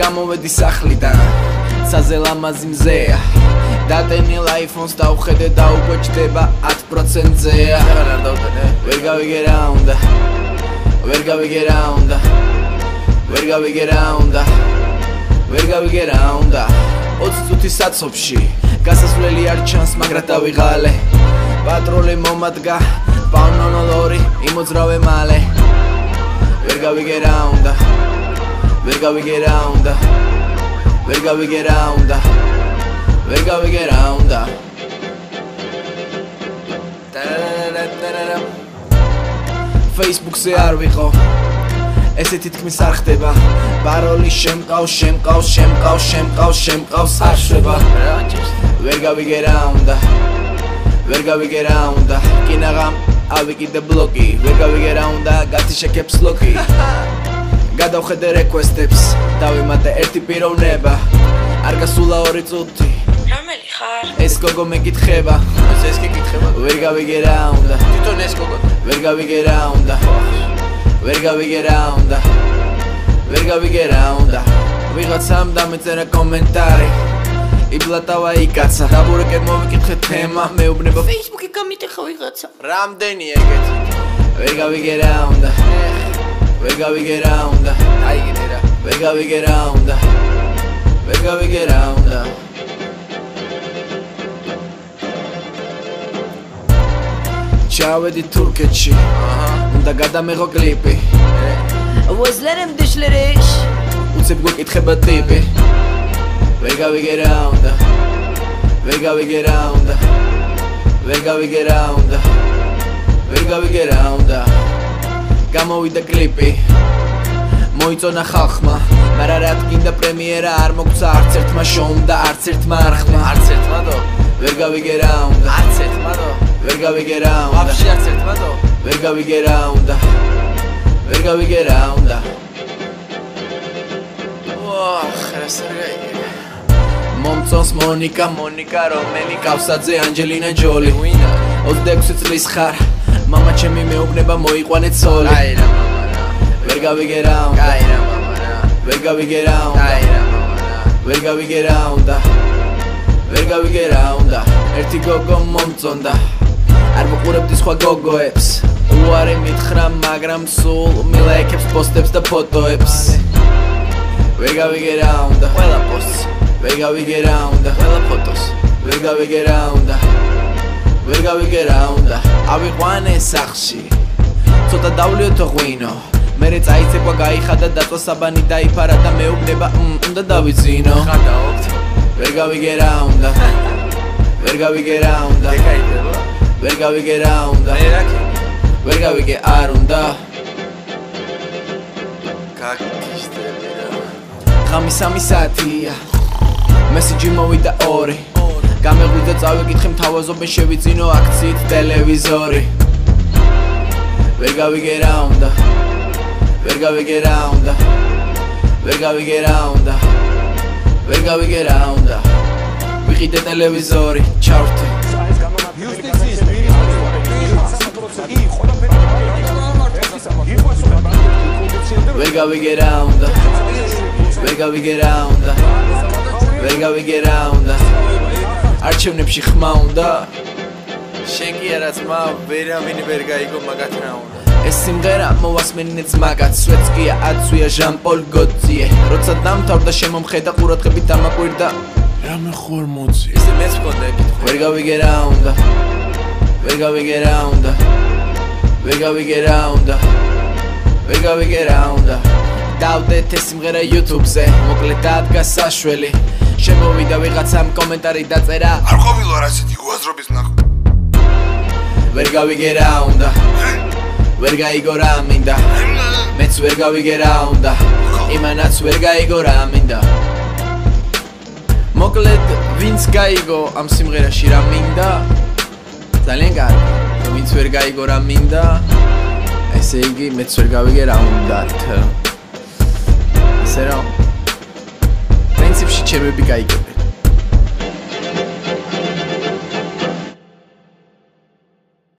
გამოვედი სახლიდან ცაზე ლამაზი მზეა დატენილ iPhone-ს დავხედე და უკვე ჯდება 10%-ზეა ვერ გავიგე რა უნდა ვერ გავიგე რა უნდა ვერ გავიგე რა უნდა ვერ გავიგე რა უნდა 20 წუთის საცობში გასასვლელი არ ჩანს მაგრა დავიღალე პატრული მომადგა პაუნონოლორი იმოძრავე მალე ვერ გავიგე რა უნდა ვერ გავიგე რა უნდა ვერ გავიგე რა უნდა ვერ გავიგე რა უნდა Facebook-ზე არ ვიყო ესეთი თქმის არ ხდება პაროლი შემყავს არ შვება ვერ გავიგე რა უნდა ვერ გავიგე რა უნდა კინაღამ ავიკიდე ბლოკი ვერ გავიგე რა უნდა გათიშეკებს ლოკი გადავხედე რეკვესტებს დავიმატე ერთი პიროვნება არ გასულა 2 წუთი რომელი ხარ ეს გოგო მეკითხება ეს კი კითხება ვერ გავიგე რა უნდა თვითონ ეს გოგო ვერ გავიგე რა უნდა ვერ გავიგე რა უნდა ვერ გავიგე რა უნდა ვიღაცამ დამეწერა კომენტარი იბლატავა იკაცა დაბურეკე მოვიკითხე თემა მეუბნება Facebook-ი გამიტეხა ვიღაცა რამდენი ეგეთი ვერ გავიგე რა უნდა ვერ გავიგე რა უნდა აიგინე რა ვერ გავიგე რა უნდა ვერ გავიგე რა უნდა ჩავედი თურქეთში უნდა გადამეღო კლიპი ვოზლერემ დიშლერეშ უცებ გვეკითხება ტიპი ვერ გავიგე რა უნდა ვერ გავიგე რა უნდა ვერ გავიგე რა უნდა ვერ გავიგე რა უნდა გამოვიდა კლიპი მოიწონა ხალხმა მაგრამ რა თქინდა პრემიერა არ მოგცა არც ერთმა შოუმ და არც ერთმა არხმა არც ერთმა დო ვერ გავიგე რა უნდა არც ერთმა დო ვერ გავიგე რა უნდა ვაფშე არც ერთმა დო ვერ გავიგე რა უნდა ვერ გავიგე რა უნდა მომწონს მონიკა რომელი კავსაძე ანჯელინა ჯოლი 26 წლის ხარ მამა ჩემი მეუბნება მოიყვანე ცოლი ვერ გავიგე რა უნდა ვერ გავიგე რა უნდა ვერ გავიგე რა უნდა ვერ გავიგე რა უნდა ერთი გოგო მომწონდა არ მოყურებდი სხვა გოგოებს უარი მითხრა მაგრამ სულ მილაიქებს პოსტებს და ფოტოებს ვერ გავიგე რა უნდა ყველა პოსტს ვერ გავიგე რა უნდა ყველა ფოტოს ვერ გავიგე რა უნდა ვერ გავიგე რა უნდა ავიყვანე სახში ცოტა დავლიოთო ღვინო მერე წაიცეკვა გაიხადა დაწვა საბანი დაიფარა და მეუბნება უნდა დავიძინო ხადაობთ ვერ გავიგე რა უნდა ვერ გავიგე რა უნდა ვერ გავიგე რა უნდა ვერ გავიგე არ უნდა გაგიშტები რა ხამი 3 საათია მესიჯი მოვიდა 2 გამეღვიდე წავიკითხე მთავაზობენ შევიძინო აქციით ტელევიზორი ვერ გავიგე რა უნდა ვერ გავიგე რა უნდა ვერ გავიგე რა უნდა ვერ გავიგე რა უნდა ვიყიდე ტელევიზორი ჩავრთე იუსტიციის ვერ გავიგე რა უნდა ვერ გავიგე რა უნდა ვერ გავიგე რა უნდა არჩევნებში ხმა უნდა შენ კი არა ძმა ვერავინ ვერ გაიგო მაგათ რა უნდა ეს სიმღერა მოვასმენინეც მაგათ სვეცკია აცვია ჟან-პოლ გოციე როცა დამთავრდა შემომხედა ყურადღებით დამაკვირდა რამე ხوار მოძი ისე მეც მქონდა ეკითხვა ვერ გავიგე რა უნდა ვერ გავიგე რა უნდა ვერ გავიგე რა უნდა ვერ გავიგე რა უნდა დავდეთ ეს სიმღერა YouTube-ზე მოკლედ დადგა საშველი შემოვიდა ვიღაცამ კომენტარი დაწერა არ ყოფილა რა ასეთი უაზრობის ნახვა ვერ გავიგე რა უნდა ვერ გაიგო რა მინდა მეც ვერ გავიგე რა უნდა იმანაც ვერ გაიგო რა მინდა მოკლედ ვინც გაიგო ამ სიმღერაში რა მინდა ძალიან კარგი ვინც ვერ გაიგო რა მინდა ესე იგი მეც ვერ გავიგე რა უნდათ ისე რომ პრინციპში ჩემები გაიგებ